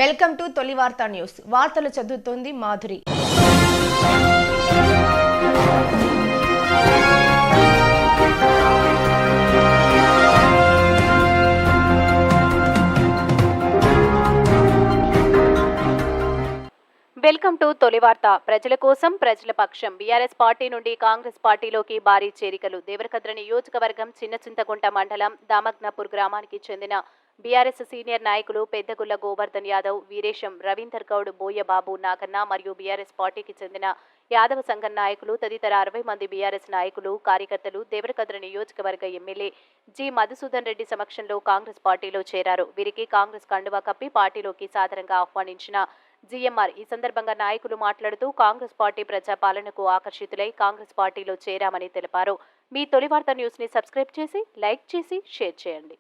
Welcome to తొలి వార్తా news. వార్తలు చదువుతోంది మాధురి. వెల్కమ్ టు తొలి వార్త. ప్రజల కోసం ప్రజల పక్షం. బీఆర్ఎస్ పార్టీ నుండి కాంగ్రెస్ పార్టీలోకి భారీ చేరికలు. దేవరకద్ర నియోజకవర్గం చిన్నచింతకుంట మండలం దామగ్నపూర్ గ్రామానికి చెందిన బీఆర్ఎస్ సీనియర్ నాయకులు పెద్దగుల్ల గోవర్ధన్ యాదవ్, వీరేశం, రవీందర్ గౌడ్, బోయబాబు, నాగన్న మరియు బీఆర్ఎస్ పార్టీకి చెందిన యాదవ సంఘం నాయకులు తదితర 60 మంది బీఆర్ఎస్ నాయకులు, కార్యకర్తలు దేవరకద్ర నియోజకవర్గ ఎమ్మెల్యే జి మధుసూదన్ రెడ్డి సమక్షంలో కాంగ్రెస్ పార్టీలో చేరారు. వీరికి కాంగ్రెస్ కండువా కప్పి పార్టీలోకి సాదరంగా ఆహ్వానించిన జీఎంఆర్ ఈ సందర్భంగా నాయకులు మాట్లాడుతూ కాంగ్రెస్ పార్టీ ప్రజాపాలనకు ఆకర్షితులై కాంగ్రెస్ పార్టీలో చేరామని తెలిపారు. మీ తొలి వార్త న్యూస్ ని సబ్స్క్రైబ్ చేసి, లైక్ చేసి, షేర్ చేయండి.